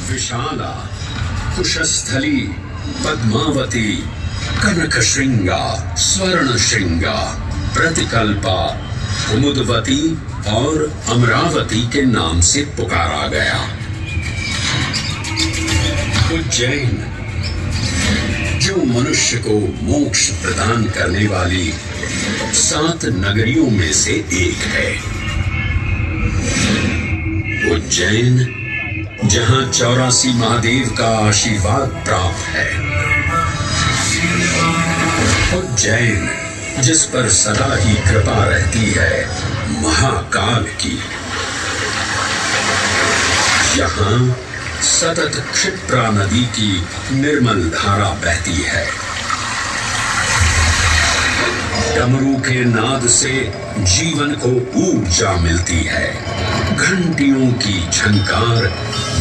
विशाला, कुशस्थली, पद्मावती, कनकश्रृंगा, स्वर्णश्रृंगा, प्रतिकल्पा, कुमुदवती और अमरावती के नाम से पुकारा गया। उज्जैन जो मनुष्य को मोक्ष प्रदान करने वाली 7 नगरियों में से एक है। उज्जैन जहां 84 महादेव का आशीर्वाद प्राप्त है। उज्जैन जिस पर सदा ही कृपा रहती है महाकाल की। यहाँ सतत क्षिप्रा नदी की निर्मल धारा बहती है। डमरू के नाद से जीवन को ऊर्जा मिलती है। घंटियों की झंकार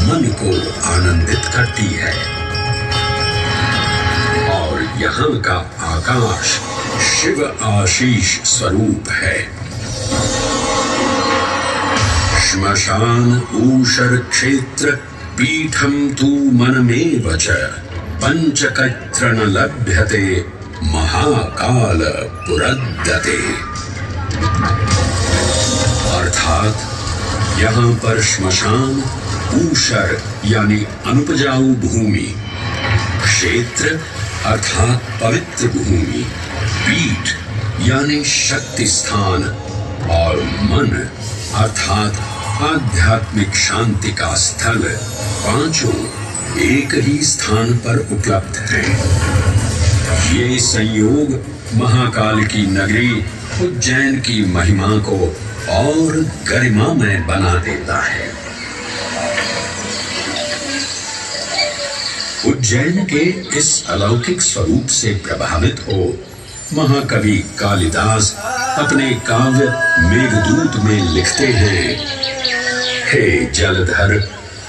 मन को आनंदित करती है। और यहाँ का आकाश शिव आशीष स्वरूप है। श्मशान ऊषर क्षेत्र पीठम तू मनमेव च पंचकत्र न लभ्यते महाकाल पुरद्दते। अर्थात यहाँ पर श्मशान, ऊषर यानी अनुपजाऊ भूमि, क्षेत्र अर्थात पवित्र भूमि, पीठ यानी शक्ति स्थान और मन अर्थात आध्यात्मिक शांति का स्थल पांचों एक ही स्थान पर उपलब्ध हैं। ये संयोग महाकाल की नगरी उज्जैन की महिमा को और गरिमामय बना देता है। उज्जैन के इस अलौकिक स्वरूप से प्रभावित हो महाकवि कालिदास अपने काव्य मेघदूत में लिखते हैं, हे जलधर,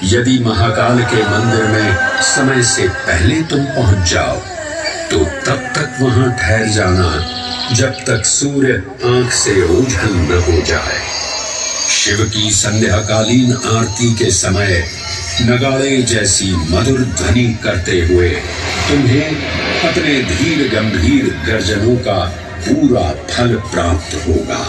यदि महाकाल के मंदिर में समय से पहले तुम पहुंच जाओ तो तब तक वहां ठहर जाना जब तक सूर्य आंख से ओझल न हो जाए। शिव की संध्याकालीन आरती के समय नगाड़े जैसी मधुर ध्वनि करते हुए तुम्हें अपने धीर गंभीर गर्जनों का पूरा फल प्राप्त होगा।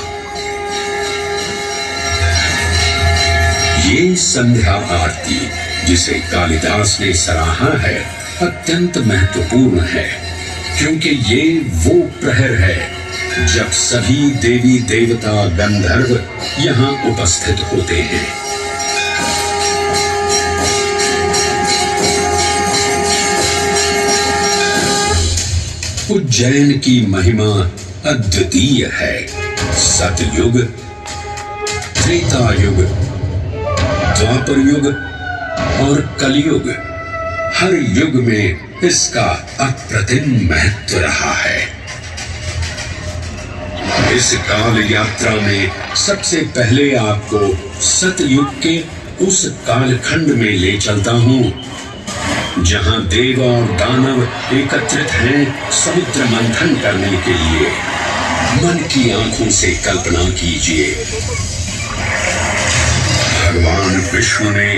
ये संध्या आरती जिसे कालिदास ने सराहा है अत्यंत महत्वपूर्ण है, क्योंकि ये वो प्रहर है जब सभी देवी देवता गंधर्व यहाँ उपस्थित होते हैं। उज्जैन की महिमा अद्वितीय है। सतयुग, त्रेता युग, द्वापर युग और कलयुग, हर युग में इसका अप्रतिम महत्व रहा है। इस काल यात्रा में सबसे पहले आपको सतयुग के उस कालखंड में ले चलता हूं जहां देव और दानव एकत्रित हैं समुद्र मंथन करने के लिए। मन की आंखों से कल्पना कीजिए, भगवान विष्णु ने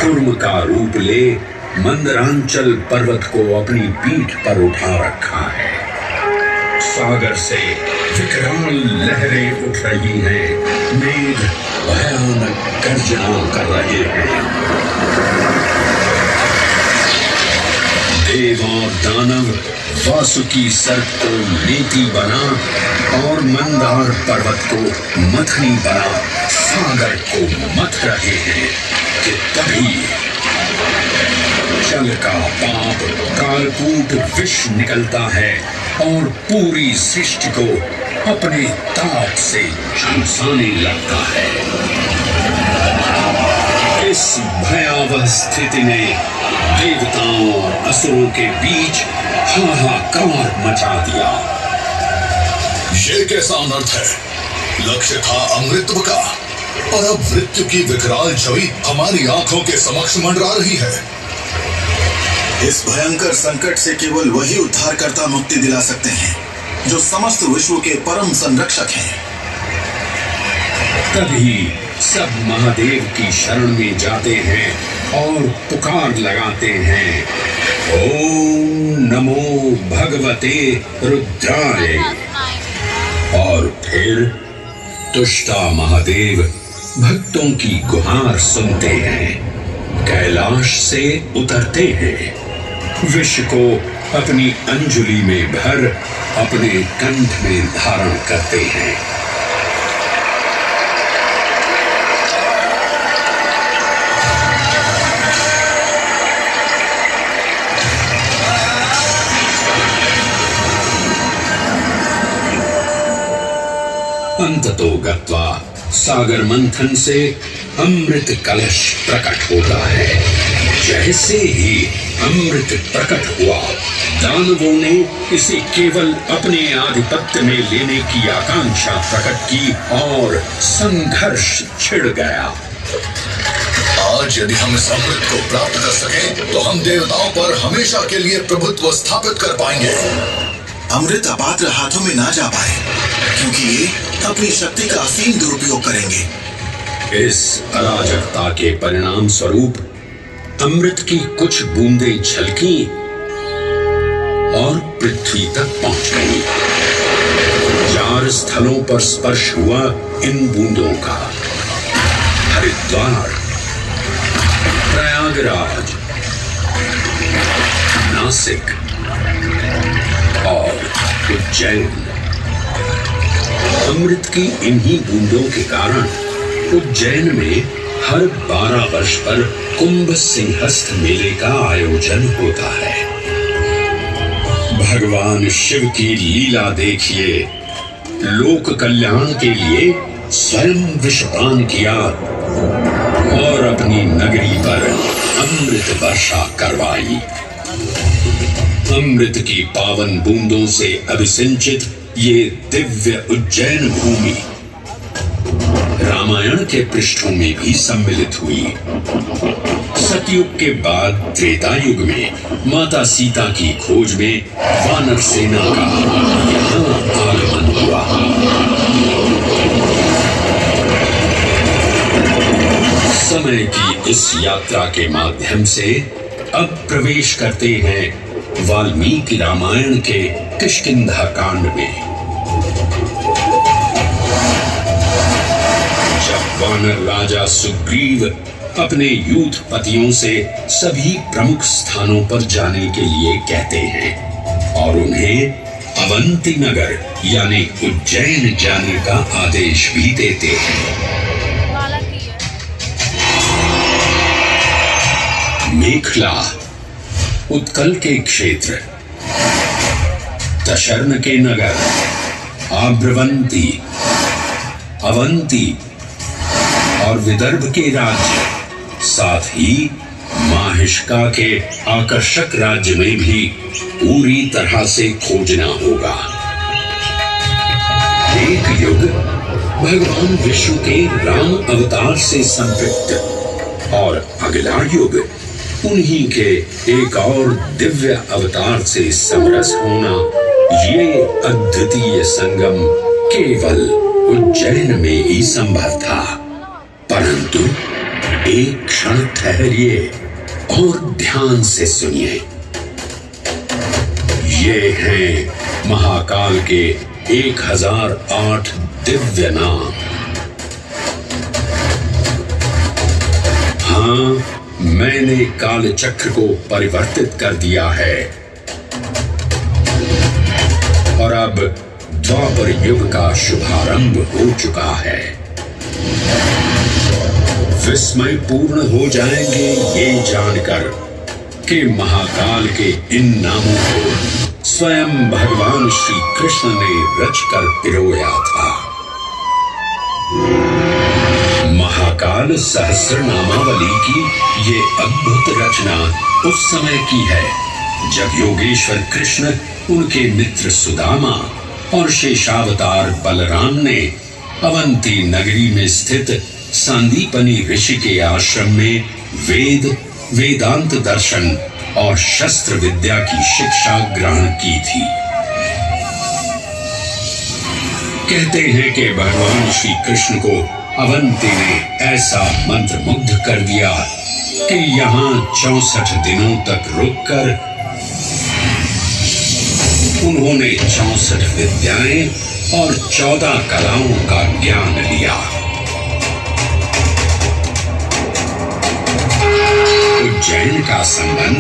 कूर्म का रूप ले मंदरांचल पर्वत को अपनी पीठ पर उठा रखा है। सागर से विकराल लहरें उठ रही हैं, मेघ भयानक गर्जना कर रहे हैं। देव और दानव वासुकी सर्प को नीति बना और मंदार पर्वत को मथनी बना सागर को मथ रहे हैं कि तभी जल का पाप कालकूट विष निकलता है और पूरी सृष्टि को अपने ताप से झुलसाने लगता है। इस भयावह स्थिति ने देवताओं और असुरों के बीच हाहाकार मचा दिया। ये कैसा अनर्थ है? लक्ष्य था अमृतत्व का, पर अब मृत्यु की विकराल छवि हमारी आंखों के समक्ष मंडरा रही है। इस भयंकर संकट से केवल वही उद्धारकर्ता मुक्ति दिला सकते हैं जो समस्त विश्व के परम संरक्षक हैं। तभी सब महादेव की शरण में जाते हैं और पुकार लगाते हैं, ओम नमो भगवते रुद्राय। और फिर तुष्टा महादेव भक्तों की गुहार सुनते हैं, कैलाश से उतरते हैं, विष को अपनी अंजुलि में भर अपने कंठ में धारण करते हैं। अंततो गत्वा सागर मंथन से अमृत कलश प्रकट होता है। जैसे ही अमृत प्रकट हुआ, दानवों ने इसे केवल अपने आधिपत्य में लेने की आकांक्षा प्रकट की और संघर्ष छिड़ गया। आज यदि हम इस अमृत को प्राप्त कर सकें, तो हम देवताओं पर हमेशा के लिए प्रभुत्व स्थापित कर पाएंगे। अमृत अपात्र हाथों में ना जा पाए, क्योंकि ये अपनी शक्ति का असीम दुरुपयोग करेंगे। इस अराजकता के परिणाम स्वरूप अमृत की कुछ बूंदें छलकी और पृथ्वी तक पहुंच गई। 4 स्थलों पर स्पर्श हुआ इन बूंदों का, हरिद्वार, प्रयागराज, नासिक और उज्जैन। अमृत की इन्हीं बूंदों के कारण उज्जैन में हर 12 वर्ष पर कुंभ सिंहस्थ मेले का आयोजन होता है। भगवान शिव की लीला देखिए, लोक कल्याण के लिए स्वयं विषपान किया और अपनी नगरी पर अमृत वर्षा करवाई। अमृत की पावन बूंदों से अभिसिंचित ये दिव्य उज्जैन भूमि रामायण के पृष्ठों में भी सम्मिलित हुई। सतयुग के बाद त्रेता युग में माता सीता की खोज में वानर सेना का यहाँ आगमन हुआ। समय की इस यात्रा के माध्यम से अब प्रवेश करते हैं वाल्मीकि रामायण के किष्किंधा कांड में। जब वानर राजा सुग्रीव अपने यूथपतियों से सभी प्रमुख स्थानों पर जाने के लिए कहते हैं और उन्हें अवंती नगर यानी उज्जैन जाने का आदेश भी देते हैं। मेखला उत्कल के क्षेत्र, दशर्न के नगर, आब्रवंती, अवंती और विदर्भ के राज्य, साथ ही माहिष्का के आकर्षक राज्य में भी पूरी तरह से खोजना होगा। एक युग भगवान विष्णु के राम अवतार से संपृक्त और अगला युग उन्हीं के एक और दिव्य अवतार से समरस होना, ये अद्वितीय संगम केवल उज्जैन में ही संभव था। परंतु एक क्षण ठहरिए और ध्यान से सुनिए। ये हैं महाकाल के 1008 दिव्य नाम। हाँ, मैंने काल चक्र को परिवर्तित कर दिया है और अब द्वापर युग का शुभारंभ हो चुका है। विस्मय पूर्ण हो जाएंगे ये जानकर कि महाकाल के इन नामों को स्वयं भगवान श्री कृष्ण ने रचकर पिरोया था। महाकाल सहस्र नामावली की ये अद्भुत रचना उस समय की है जब योगेश्वर कृष्ण, उनके मित्र सुदामा और शेषावतार बलराम ने अवंती नगरी में स्थित सांदीपनी ऋषि के आश्रम में वेदांत दर्शन और शस्त्र विद्या की शिक्षा ग्रहण की थी। कहते हैं कि भगवान श्री कृष्ण को अवंती ने ऐसा मंत्रमुग्ध कर दिया कि यहाँ 64 दिनों तक रुककर उन्होंने 64 विद्याएं और 14 कलाओं का ज्ञान लिया। उज्जैन का संबंध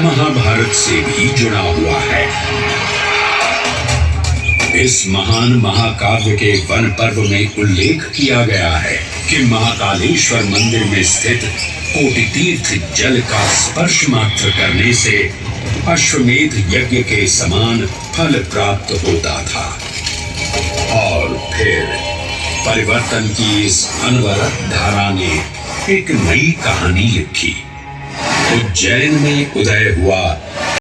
महाभारत से भी जुड़ा हुआ है। इस महान महाकाव्य के वन पर्व में उल्लेख किया गया है कि महाकालेश्वर मंदिर में स्थित कोटि तीर्थ जल का स्पर्श मात्र करने से अश्वमेध यज्ञ के समान फल प्राप्त होता था। और फिर परिवर्तन की इस अनवरत धारा ने एक नई कहानी लिखी। उज्जैन में उदय हुआ